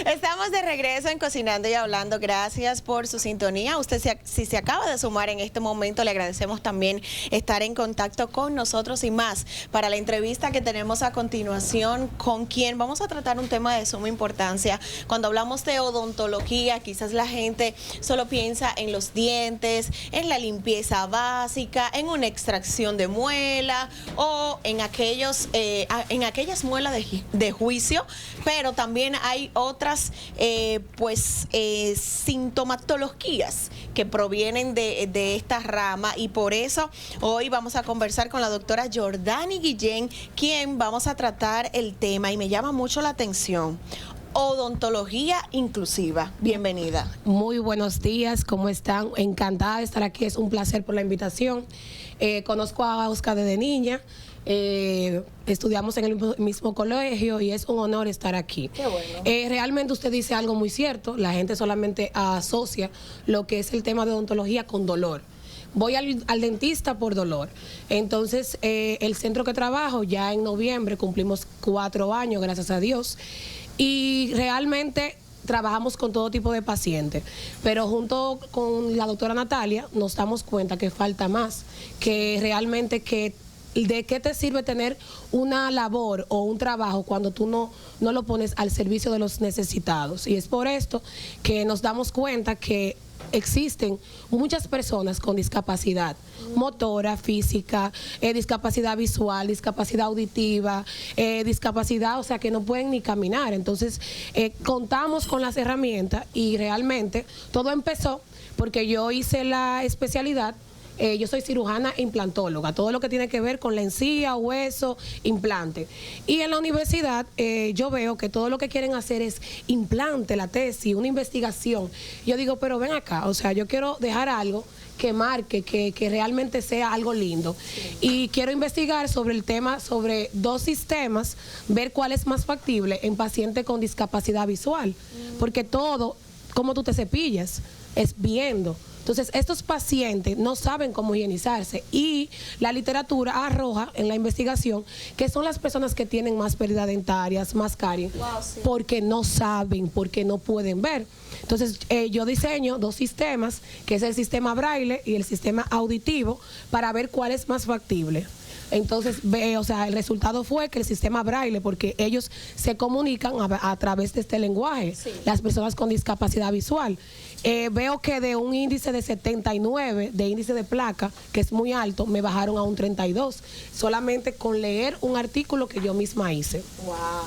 Estamos de regreso en Cocinando y Hablando. Gracias por su sintonía. Usted, si se acaba de sumar en este momento, le agradecemos también estar en contacto con nosotros y más para la entrevista que tenemos a continuación, con quien vamos a tratar un tema de suma importancia. Cuando hablamos de odontología, quizás la gente solo piensa en los dientes, en la limpieza básica, en una extracción de muela o en aquellas muelas de juicio, pero también hay otras sintomatologías que provienen de esta rama, y por eso hoy vamos a conversar con la doctora Jordani Guillén, quien vamos a tratar el tema, y me llama mucho la atención: odontología inclusiva. Bienvenida. Muy buenos días, ¿cómo están? Encantada de estar aquí, es un placer por la invitación. Conozco a Oscar desde niña. Estudiamos en el mismo colegio y es un honor estar aquí. Qué bueno. Realmente usted dice algo muy cierto. La gente solamente asocia lo que es el tema de odontología con dolor. Voy al dentista por dolor. Entonces, el centro que trabajo, ya en noviembre cumplimos 4 años, gracias a Dios, y realmente trabajamos con todo tipo de pacientes, pero junto con la doctora Natalia nos damos cuenta que falta más, que realmente ¿de qué te sirve tener una labor o un trabajo cuando tú no lo pones al servicio de los necesitados? Y es por esto que nos damos cuenta que existen muchas personas con discapacidad motora, física, discapacidad visual, discapacidad auditiva, discapacidad, o sea, que no pueden ni caminar. Entonces, contamos con las herramientas y realmente todo empezó porque yo hice la especialidad. Yo soy cirujana e implantóloga, todo lo que tiene que ver con la encía, hueso, implante. Y en la universidad yo veo que todo lo que quieren hacer es implante, la tesis, una investigación. Yo digo, pero ven acá, o sea, yo quiero dejar algo que marque, que realmente sea algo lindo. Sí. Y quiero investigar sobre el tema, sobre 2 sistemas, ver cuál es más factible en pacientes con discapacidad visual. Porque todo, como tú te cepillas, es viendo. Entonces, estos pacientes no saben cómo higienizarse y la literatura arroja en la investigación que son las personas que tienen más pérdidas dentarias, más caries, sí, porque no saben, porque no pueden ver. Entonces, yo diseño 2 sistemas, que es el sistema braille y el sistema auditivo, para ver cuál es más factible. Entonces, o sea, el resultado fue que el sistema braille, porque ellos se comunican a través de este lenguaje, sí, las personas con discapacidad visual. Veo que de un índice de 79, de índice de placa, que es muy alto, me bajaron a un 32, solamente con leer un artículo que yo misma hice. Wow.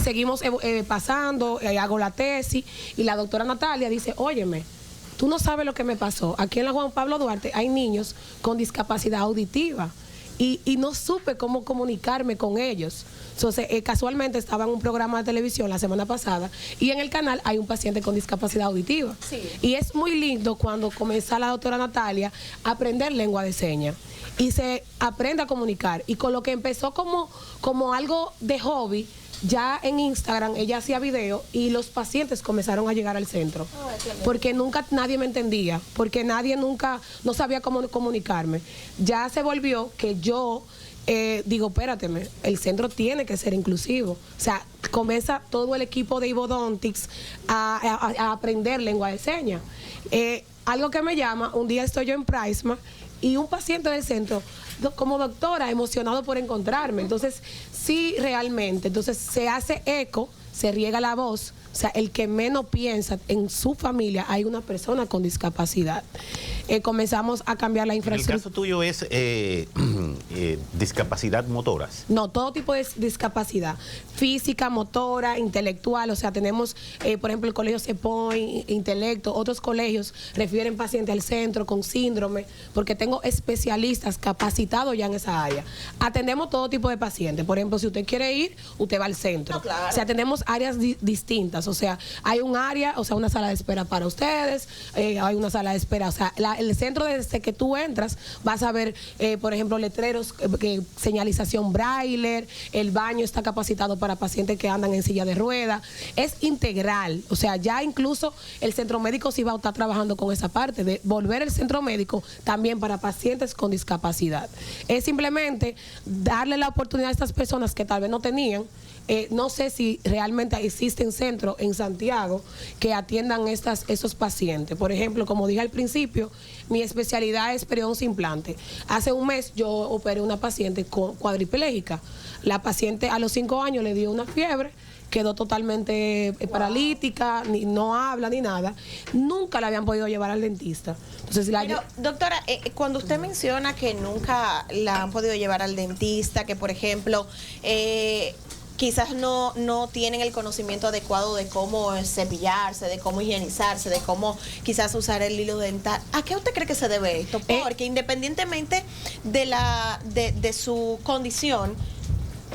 Seguimos pasando, hago la tesis, y la doctora Natalia dice, óyeme, tú no sabes lo que me pasó. Aquí en la Juan Pablo Duarte hay niños con discapacidad auditiva. Y no supe cómo comunicarme con ellos. Entonces, casualmente estaba en un programa de televisión la semana pasada y en el canal hay un paciente con discapacidad auditiva. Sí. Y es muy lindo cuando comienza la doctora Natalia a aprender lengua de señas y se aprende a comunicar. Y con lo que empezó como algo de hobby, ya en Instagram ella hacía video y los pacientes comenzaron a llegar al centro. Porque nunca nadie me entendía, porque nadie nunca, no sabía cómo comunicarme. Ya se volvió que yo digo, espérate, el centro tiene que ser inclusivo. O sea, comienza todo el equipo de Ivodontics a aprender lengua de señas. Algo que me llama, un día estoy yo en Prisma y un paciente del centro, como doctora, emocionado por encontrarme. Entonces, sí, realmente, entonces se hace eco, se riega la voz. O sea, el que menos piensa en su familia hay una persona con discapacidad. Comenzamos a cambiar la infraestructura. ¿El caso tuyo es discapacidad motoras? No, todo tipo de discapacidad, física, motora, intelectual. O sea, tenemos, por ejemplo, el colegio Cepoint, intelecto, otros colegios refieren pacientes al centro con síndrome, porque tengo especialistas capacitados ya en esa área. Atendemos todo tipo de pacientes. Por ejemplo, si usted quiere ir, usted va al centro. No, claro. O sea, tenemos áreas distintas. O sea, hay un área, o sea, una sala de espera para ustedes, hay una sala de espera, o sea, el centro desde que tú entras vas a ver, por ejemplo, letreros, señalización braille, el baño está capacitado para pacientes que andan en silla de ruedas, es integral. O sea, ya incluso el centro médico sí va a estar trabajando con esa parte de volver el centro médico también para pacientes con discapacidad. Es simplemente darle la oportunidad a estas personas que tal vez no tenían no sé si realmente existen centros en Santiago que atiendan esos pacientes. Por ejemplo, como dije al principio, mi especialidad es periodoncia implante. Hace un mes yo operé una paciente cuadriplégica. La paciente a los 5 años le dio una fiebre, quedó totalmente paralítica, no habla ni nada. Nunca la habían podido llevar al dentista. Entonces, pero, doctora, cuando usted menciona que nunca la han podido llevar al dentista, que por ejemplo, quizás no tienen el conocimiento adecuado de cómo cepillarse, de cómo higienizarse, de cómo quizás usar el hilo dental, ¿a qué usted cree que se debe esto? Porque independientemente de su condición,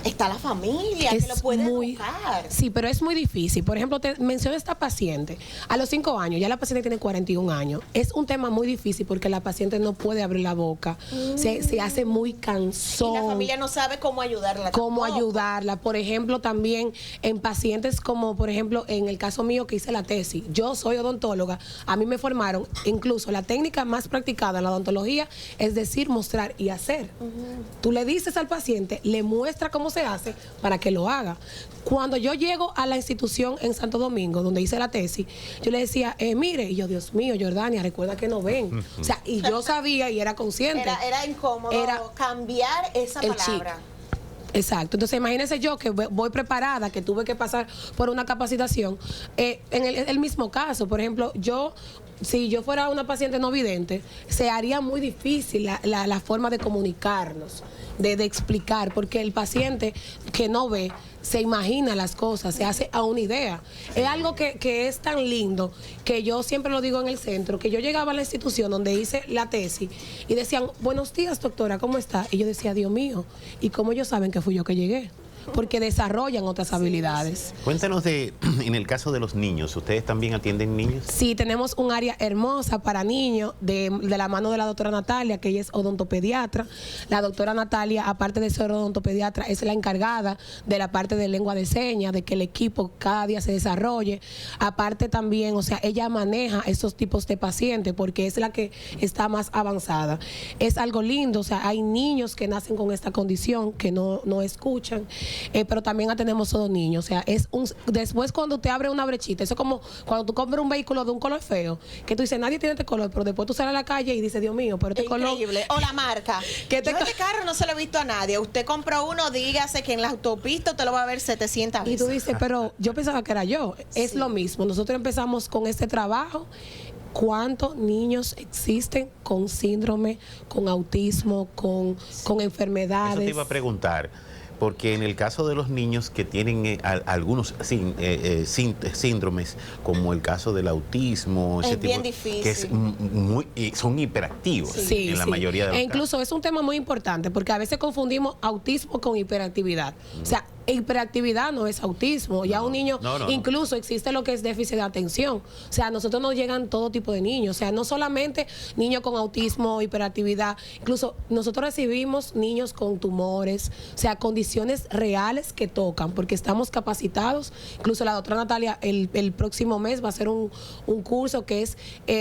está la familia que lo puede educar. Sí, pero es muy difícil. Por ejemplo, te menciono esta paciente. A los 5 años, ya la paciente tiene 41 años. Es un tema muy difícil porque la paciente no puede abrir la boca. Se hace muy cansón. Y la familia no sabe cómo ayudarla. Cómo ayudarla. Por ejemplo, también en pacientes como, por ejemplo, en el caso mío que hice la tesis. Yo soy odontóloga. A mí me formaron, incluso la técnica más practicada en la odontología es decir, mostrar y hacer. Tú le dices al paciente, le muestra cómo se hace para que lo haga. Cuando yo llego a la institución en Santo Domingo, donde hice la tesis, yo le decía, mire, y yo, Dios mío, Jordania, recuerda que no ven. O sea, y yo sabía y era consciente. Era incómodo cambiar esa palabra. Exacto. Entonces, imagínense yo que voy preparada, que tuve que pasar por una capacitación. En el mismo caso, por ejemplo, si yo fuera una paciente no vidente, se haría muy difícil la forma de comunicarnos, de explicar, porque el paciente que no ve se imagina las cosas, se hace a una idea. Es algo que es tan lindo que yo siempre lo digo en el centro, que yo llegaba a la institución donde hice la tesis y decían, buenos días, doctora, ¿cómo está? Y yo decía, Dios mío, ¿y cómo ellos saben que fui yo que llegué? Porque desarrollan otras habilidades. Cuéntanos en el caso de los niños, ¿ustedes también atienden niños? Sí, tenemos un área hermosa para niños de la mano de la doctora Natalia, que ella es odontopediatra. La doctora Natalia, aparte de ser odontopediatra, es la encargada de la parte de lengua de señas, de que el equipo cada día se desarrolle. Aparte también, o sea, ella maneja esos tipos de pacientes porque es la que está más avanzada. Es algo lindo, o sea, hay niños que nacen con esta condición, que no escuchan. Pero también atendemos a todos niños. O sea, después cuando te abre una brechita, eso es como cuando tú compras un vehículo de un color feo, que tú dices, nadie tiene este color, pero después tú sales a la calle y dices, Dios mío, pero este color... Increíble. O la marca. Yo este carro no se lo he visto a nadie. Usted compra uno, dígase que en la autopista usted lo va a ver 700 veces. Y tú dices, pero yo pensaba que era yo. Es lo mismo. Nosotros empezamos con este trabajo. ¿Cuántos niños existen con síndrome, con autismo, con enfermedades? Eso te iba a preguntar. Porque en el caso de los niños que tienen algunos síndromes, como el caso del autismo, es bien difícil. Que son hiperactivos en la mayoría de los casos. Incluso es un tema muy importante, porque a veces confundimos autismo con hiperactividad. O sea, hiperactividad no es autismo. Ya un niño, incluso existe lo que es déficit de atención. O sea, a nosotros nos llegan todo tipo de niños. O sea, no solamente niños con autismo, hiperactividad. Incluso nosotros recibimos niños con tumores, o sea, condiciones reales que tocan, porque estamos capacitados. Incluso la doctora Natalia el próximo mes va a hacer un curso que es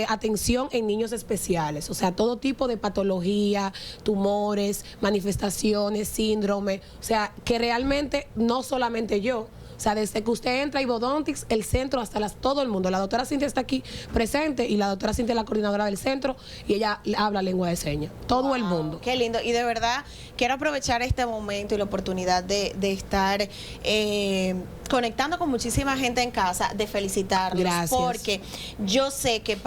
atención en niños especiales. O sea, todo tipo de patología, tumores, manifestaciones, síndrome. O sea, que realmente no solamente yo, o sea, desde que usted entra a Ibodontics, el centro, hasta todo el mundo. La doctora Cintia está aquí presente y la doctora Cintia es la coordinadora del centro y ella habla lengua de señas. Todo el mundo. Qué lindo. Y de verdad, quiero aprovechar este momento y la oportunidad de estar conectando con muchísima gente en casa, de felicitarlos. Gracias. Porque yo sé que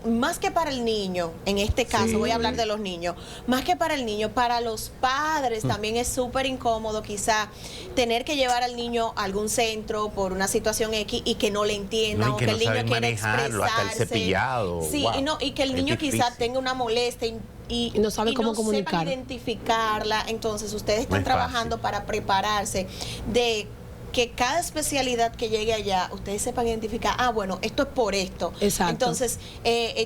más que para el niño, en este caso voy a hablar de los niños, más que para el niño, para los padres también es súper incómodo quizá tener que llevar al niño a algún centro por una situación X y que no le entiendan, o que el niño quiera expresarse. Hasta el cepillado. Sí, y que el niño quizá tenga una molestia y no sabe cómo comunicar. Sepan identificarla. Entonces ustedes están trabajando para prepararse de que cada especialidad que llegue allá, ustedes sepan identificar, bueno, esto es por esto. Exacto. Entonces,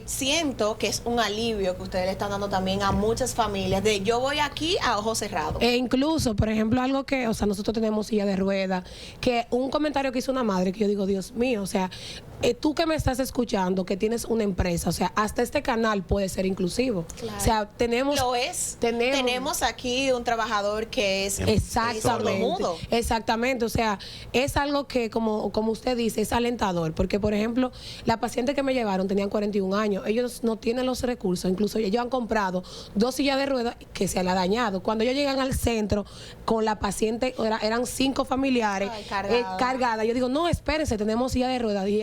siento que es un alivio que ustedes le están dando también a muchas familias, de yo voy aquí a ojos cerrados. E incluso, por ejemplo, algo que, o sea, nosotros tenemos silla de ruedas, que un comentario que hizo una madre, que yo digo, Dios mío, o sea, tú que me estás escuchando, que tienes una empresa, o sea, hasta este canal puede ser inclusivo. Claro. O sea, tenemos... Lo es. Tenemos aquí un trabajador que es sordomudo. Exactamente, o sea, es algo que, como usted dice, es alentador, porque, por ejemplo, la paciente que me llevaron tenían 41 años, ellos no tienen los recursos, incluso ellos han comprado 2 sillas de ruedas que se le ha dañado. Cuando ellos llegan al centro con la paciente, eran 5 familiares cargadas. Yo digo, no, espérense, tenemos silla de ruedas. Y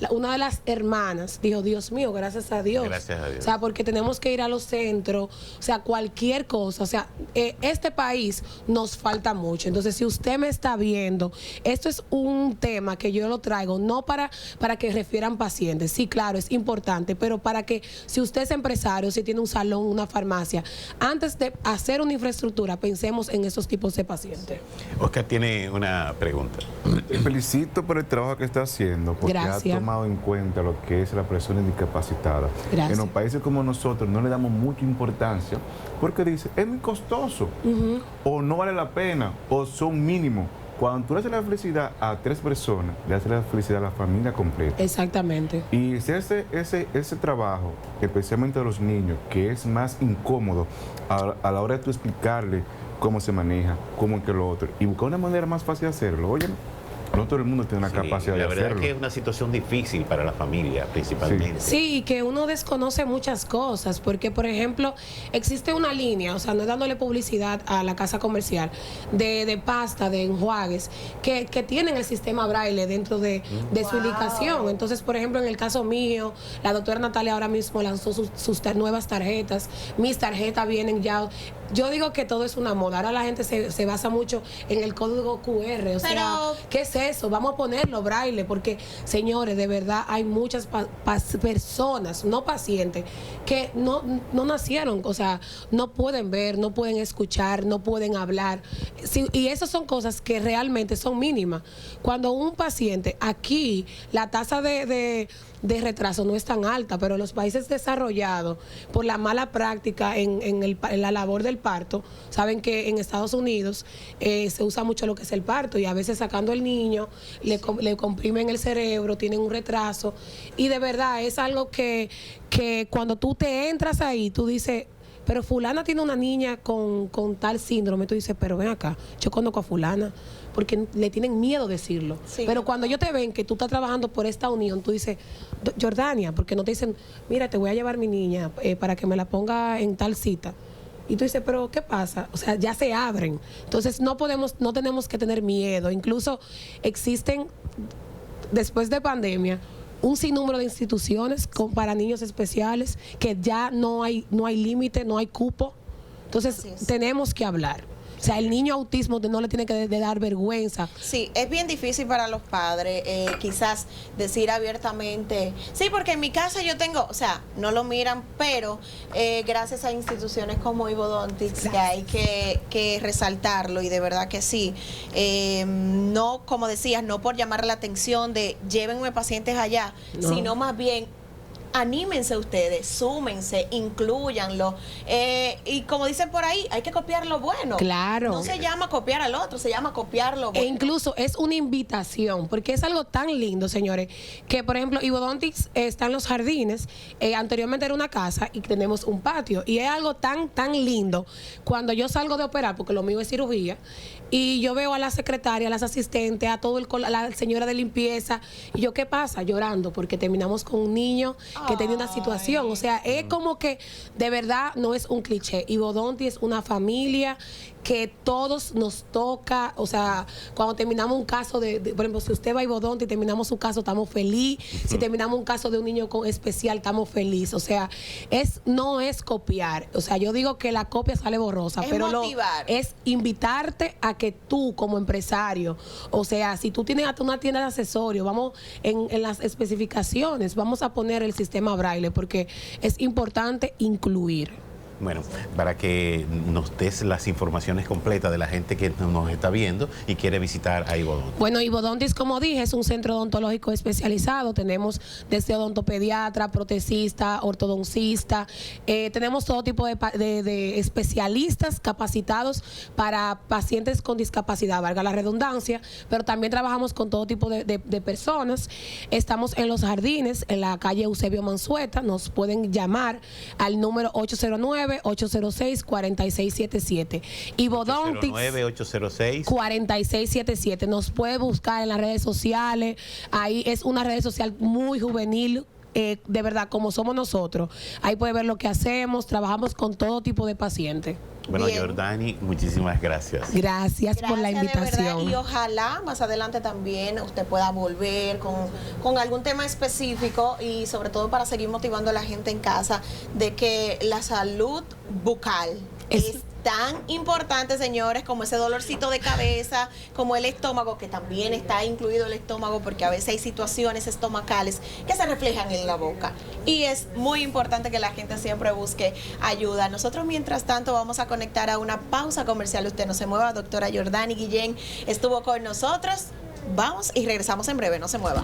una de las hermanas dijo, Dios mío, gracias a Dios. Gracias a Dios. O sea, porque tenemos que ir a los centros, o sea, cualquier cosa. O sea, este país nos falta mucho. Entonces, si usted me está viendo, esto es un tema que yo lo traigo, no para que refieran pacientes. Sí, claro, es importante, pero para que, si usted es empresario, si tiene un salón, una farmacia, antes de hacer una infraestructura, pensemos en esos tipos de pacientes. Oscar tiene una pregunta. Te felicito por el trabajo que está haciendo, porque Gracias. ha tomado en cuenta lo que es la persona discapacitada. Gracias. En los países como nosotros no le damos mucha importancia porque dice, es muy costoso, o no vale la pena, o son mínimos. Cuando tú le haces la felicidad a 3 personas, le haces la felicidad a la familia completa. Exactamente. Y ese trabajo, especialmente de los niños, que es más incómodo a la hora de tú explicarle cómo se maneja, cómo es que lo otro, y buscar una manera más fácil de hacerlo. Oye, no todo el mundo tiene la capacidad de la hacerlo. verdad es que es una situación difícil para la familia, principalmente. Sí, que uno desconoce muchas cosas, porque, por ejemplo, existe una línea, o sea, no es dándole publicidad a la casa comercial, de pasta, de enjuagues, que tienen el sistema braille dentro de su indicación. Entonces, por ejemplo, en el caso mío, la doctora Natalia ahora mismo lanzó sus nuevas tarjetas, mis tarjetas vienen ya. Yo digo que todo es una moda, ahora la gente se basa mucho en el código QR, o sea, ¿qué es eso? Vamos a ponerlo braille, porque, señores, de verdad hay muchas personas, no pacientes, que no nacieron, o sea, no pueden ver, no pueden escuchar, no pueden hablar. Sí, y esas son cosas que realmente son mínimas. Cuando un paciente, aquí la tasa de retraso no es tan alta, pero en los países desarrollados, por la mala práctica en la labor del parto, saben que en Estados Unidos se usa mucho lo que es el parto, y a veces sacando al niño le comprimen el cerebro, tienen un retraso, y de verdad es algo que cuando tú te entras ahí, tú dices, pero fulana tiene una niña con tal síndrome, tú dices, pero ven acá, yo conozco a fulana, porque le tienen miedo decirlo. Sí. Pero cuando ellos te ven que tú estás trabajando por esta unión, tú dices, Jordania, porque no te dicen, mira, te voy a llevar mi niña para que me la ponga en tal cita. Y tú dices, pero ¿qué pasa? O sea, ya se abren. Entonces no tenemos que tener miedo. Incluso existen, después de pandemia, un sinnúmero de instituciones para niños especiales, que ya no hay límite, no hay cupo. Entonces tenemos que hablar. O sea, el niño autismo no le tiene que dar vergüenza. Sí, es bien difícil para los padres quizás decir abiertamente, sí, porque en mi casa yo tengo, o sea, no lo miran, pero gracias a instituciones como Ivodontics, que hay que resaltarlo, y de verdad que sí. No, como decías, no por llamar la atención de llévenme pacientes allá, sino más bien anímense ustedes, súmense, inclúyanlo. Y como dicen por ahí, hay que copiar lo bueno. Claro. No se llama copiar al otro, se llama copiar lo bueno. E incluso es una invitación, porque es algo tan lindo, señores, que por ejemplo, Ivodontics está en los jardines, anteriormente era una casa y tenemos un patio, y es algo tan lindo cuando yo salgo de operar, porque lo mío es cirugía, y yo veo a la secretaria, a las asistentes, a la señora de limpieza, y yo, ¿qué pasa? Llorando, porque terminamos con un niño que tenía una situación. O sea, es como que de verdad no es un cliché. Ivodontics es una familia que todos nos toca. O sea, cuando terminamos un caso por ejemplo, si usted va a Ivodontics y terminamos su caso, estamos felices. Si terminamos un caso de un niño especial, estamos felices. O sea, no es copiar. O sea, yo digo que la copia sale borrosa, pero motivar. Es invitarte a que tú, como empresario, o sea, si tú tienes hasta una tienda de accesorios, vamos en las especificaciones, vamos a poner el sistema braille, porque es importante incluir. Bueno, para que nos des las informaciones completas de la gente que nos está viendo y quiere visitar a Ivodontis. Bueno, Ivodontis, como dije, es un centro odontológico especializado. Tenemos desde odontopediatra, protesista, ortodoncista. Tenemos todo tipo de especialistas capacitados para pacientes con discapacidad, valga la redundancia, pero también trabajamos con todo tipo de personas. Estamos en Los Jardines, en la calle Eusebio Mansueta. Nos pueden llamar al número 809-806-4677. Ivodontis 809-806-4677. Nos puede buscar en las redes sociales. Ahí es una red social muy juvenil. De verdad, como somos nosotros. Ahí puede ver lo que hacemos. Trabajamos con todo tipo de pacientes. Bueno, Bien. Jordani, muchísimas gracias. Gracias por la de verdad, invitación. y ojalá más adelante también usted pueda volver con algún tema específico y sobre todo para seguir motivando a la gente en casa de que la salud bucal es tan importante, señores, como ese dolorcito de cabeza, como el estómago, que también está incluido el estómago, porque a veces hay situaciones estomacales que se reflejan en la boca. Y es muy importante que la gente siempre busque ayuda. Nosotros, mientras tanto, vamos a conectar a una pausa comercial. Usted no se mueva, doctora Jordani Guillén estuvo con nosotros. Vamos y regresamos en breve, no se mueva.